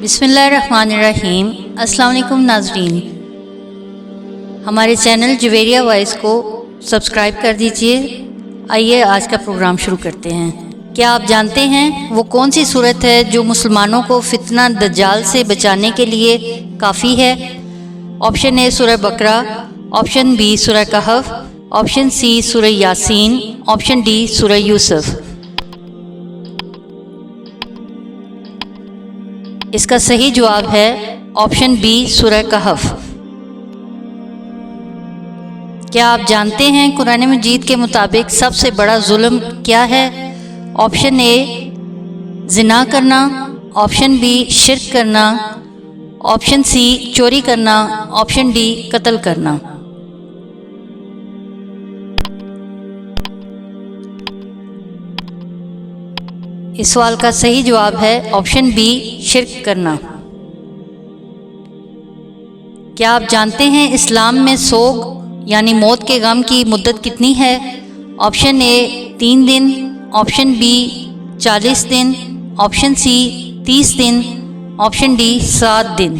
بسم اللہ الرحمن الرحیم۔ السلام علیکم ناظرین، ہمارے چینل جویریہ وائس کو سبسکرائب کر دیجئے۔ آئیے آج کا پروگرام شروع کرتے ہیں۔ کیا آپ جانتے ہیں وہ کون سی صورت ہے جو مسلمانوں کو فتنہ دجال سے بچانے کے لیے کافی ہے؟ آپشن اے سورہ بقرہ، آپشن بی سورہ کہف، آپشن سی سورہ یاسین، آپشن ڈی سورہ یوسف۔ اس کا صحیح جواب ہے آپشن بی سورہ کہف۔ کیا آپ جانتے ہیں قرآن مجید کے مطابق سب سے بڑا ظلم کیا ہے؟ آپشن اے زنا کرنا، آپشن بی شرک کرنا، آپشن سی چوری کرنا، آپشن ڈی قتل کرنا۔ اس سوال کا صحیح جواب ہے آپشن بی شرک کرنا۔ کیا آپ جانتے ہیں اسلام میں سوگ یعنی موت کے غم کی مدت کتنی ہے؟ آپشن اے 3 دن، آپشن بی 40 دن، آپشن سی 30 دن، آپشن ڈی 7 دن۔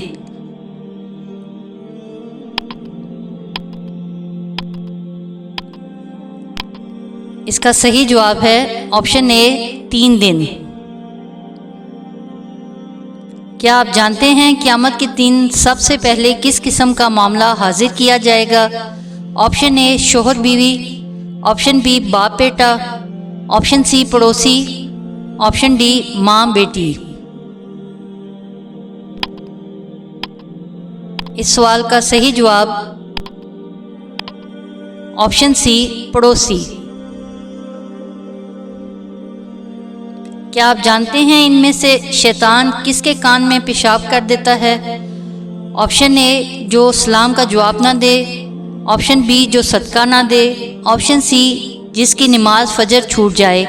اس کا صحیح جواب ہے آپشن اے 3 دن۔ کیا آپ جانتے ہیں قیامت کے دن سب سے پہلے کس قسم کا معاملہ حاضر کیا جائے گا؟ آپشن اے شوہر بیوی، آپشن بی باپ بیٹا، آپشن سی پڑوسی، آپشن ڈی ماں بیٹی۔ اس سوال کا صحیح جواب آپشن سی پڑوسی۔ کیا آپ جانتے ہیں ان میں سے شیطان کس کے کان میں پیشاب کر دیتا ہے؟ آپشن اے جو سلام کا جواب نہ دے، آپشن بی جو صدقہ نہ دے، آپشن سی جس کی نماز فجر چھوٹ جائے،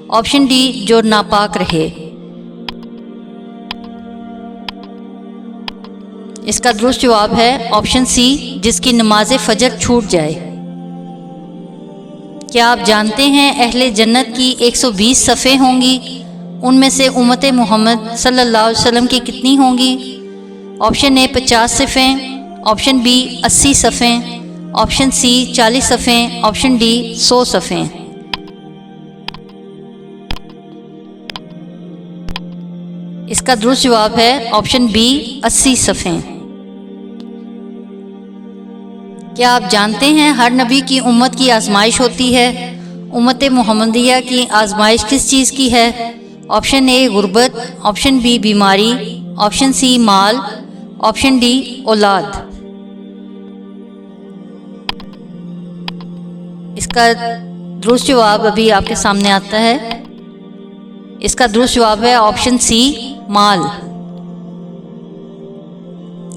آپشن ڈی جو ناپاک رہے۔ اس کا درست جواب ہے آپشن سی جس کی نماز فجر چھوٹ جائے۔ کیا آپ جانتے ہیں اہل جنت کی 120 صفیں ہوں گی؟ ان میں سے امت محمد صلی اللہ علیہ وسلم کی کتنی ہوں گی؟ آپشن اے 50 صفیں، آپشن بی 80 صفیں، آپشن سی 40 صفیں، آپشن ڈی 100 صفیں۔ اس کا درست جواب ہے آپشن بی 80 صفیں۔ کیا آپ جانتے ہیں ہر نبی کی امت کی آزمائش ہوتی ہے؟ امت محمدیہ کی آزمائش کس چیز کی ہے؟ آپشن اے غربت، آپشن بی بیماری، آپشن سی مال، آپشن ڈی اولاد۔ اس کا درست جواب ابھی آپ کے سامنے آتا ہے۔ اس کا درست جواب ہے آپشن سی مال۔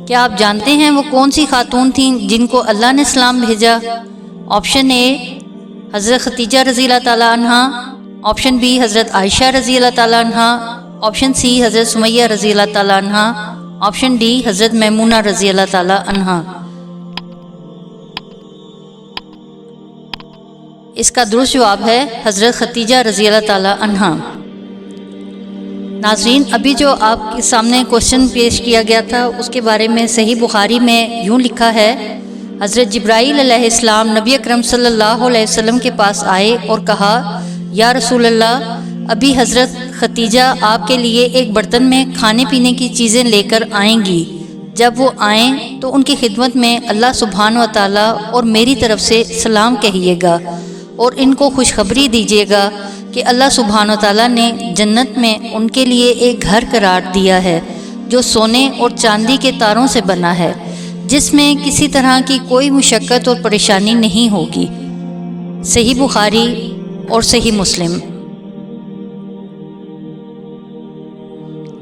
کیا آپ جانتے ہیں وہ کون سی خاتون تھیں جن کو اللہ نے اسلام بھیجا؟ آپشن اے حضرت ختیجہ رضی اللہ تعالیٰ عنہا، آپشن بی حضرت عائشہ رضی اللہ تعالیٰ عنہا، آپشن سی حضرت سمیہ رضی اللہ تعالیٰ عنہا، آپشن ڈی حضرت میمونہ رضی اللہ تعالیٰ عنہا۔ اس کا درست جواب ہے حضرت ختیجہ رضی اللہ تعالیٰ عنہا۔ ناظرین، ابھی جو آپ کے سامنے کوشچن پیش کیا گیا تھا اس کے بارے میں صحیح بخاری میں یوں لکھا ہے، حضرت جبرائیل علیہ السلام نبی اکرم صلی اللہ علیہ وسلم کے پاس آئے اور کہا، یا رسول اللہ، ابھی حضرت ختیجہ آپ کے لیے ایک برتن میں کھانے پینے کی چیزیں لے کر آئیں گی۔ جب وہ آئیں تو ان کی خدمت میں اللہ سبحانہ و تعالیٰ اور میری طرف سے سلام کہیے گا اور ان کو خوشخبری دیجیے گا کہ اللہ سبحانہ و تعالیٰ نے جنت میں ان کے لیے ایک گھر قرار دیا ہے جو سونے اور چاندی کے تاروں سے بنا ہے، جس میں کسی طرح کی کوئی مشقت اور پریشانی نہیں ہوگی۔ صحیح بخاری اور صحیح مسلم۔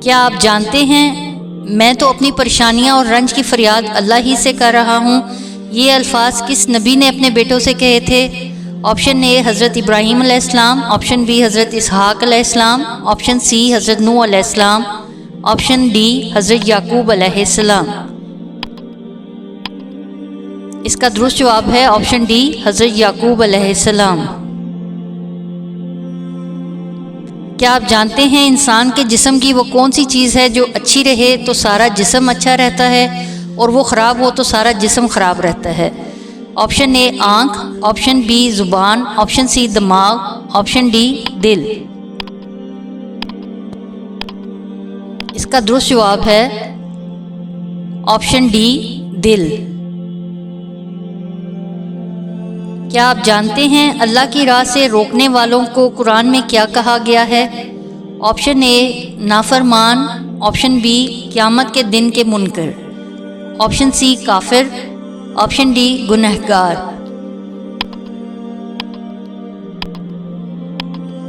کیا آپ جانتے ہیں میں تو اپنی پریشانیاں اور رنج کی فریاد اللہ ہی سے کر رہا ہوں، یہ الفاظ کس نبی نے اپنے بیٹوں سے کہے تھے؟ آپشن اے حضرت ابراہیم علیہ السلام، آپشن بی حضرت اسحاق علیہ السلام، آپشن سی حضرت نوح علیہ السلام، آپشن ڈی حضرت یعقوب علیہ السلام۔ اس کا درست جواب ہے آپشن ڈی حضرت یعقوب علیہ السلام۔ کیا آپ جانتے ہیں انسان کے جسم کی وہ کون سی چیز ہے جو اچھی رہے تو سارا جسم اچھا رہتا ہے اور وہ خراب ہو تو سارا جسم خراب رہتا ہے؟ آپشن اے آنکھ، آپشن بی زبان، آپشن سی دماغ، آپشن ڈی دل۔ اس کا درست جواب ہے آپشن ڈی دل۔ کیا آپ جانتے ہیں اللہ کی راہ سے روکنے والوں کو قرآن میں کیا کہا گیا ہے؟ آپشن اے نافرمان، آپشن بی قیامت کے دن کے منکر، آپشن سی کافر، آپشن ڈی گنہگار۔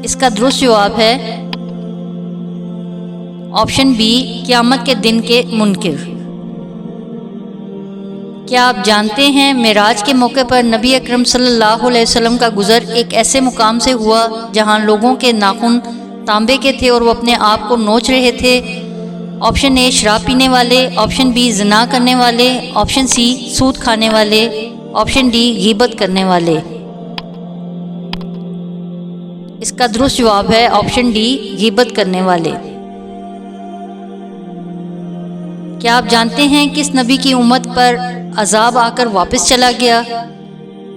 اس کا درست جواب ہے آپشن بی قیامت کے دن کے منکر۔ کیا آپ جانتے ہیں معراج کے موقع پر نبی اکرم صلی اللہ علیہ وسلم کا گزر ایک ایسے مقام سے ہوا جہاں لوگوں کے ناخن تانبے کے تھے اور وہ اپنے آپ کو نوچ رہے تھے؟ آپشن اے شراب پینے والے، آپشن بی زنا کرنے والے، آپشن سی سود کھانے والے، آپشن ڈی غیبت کرنے والے۔ اس کا درست جواب ہے آپشن ڈی غیبت کرنے والے۔ کیا آپ جانتے ہیں کس نبی کی امت پر عذاب آ کر واپس چلا گیا؟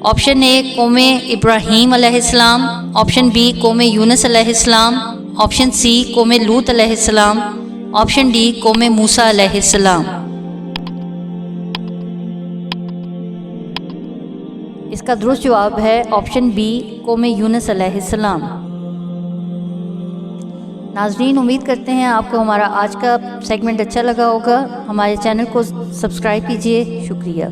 آپشن اے قوم ابراہیم علیہ السلام، آپشن بی قوم یونس علیہ السلام، آپشن سی قوم لوط علیہ السلام، آپشن ڈی قوم موسیٰ علیہ السلام۔ اس کا درست جواب ہے آپشن بی قوم یونس علیہ السلام۔ ناظرین، امید کرتے ہیں آپ کو ہمارا آج کا سیگمنٹ اچھا لگا ہوگا۔ ہمارے چینل کو سبسکرائب کیجیے۔ شکریہ۔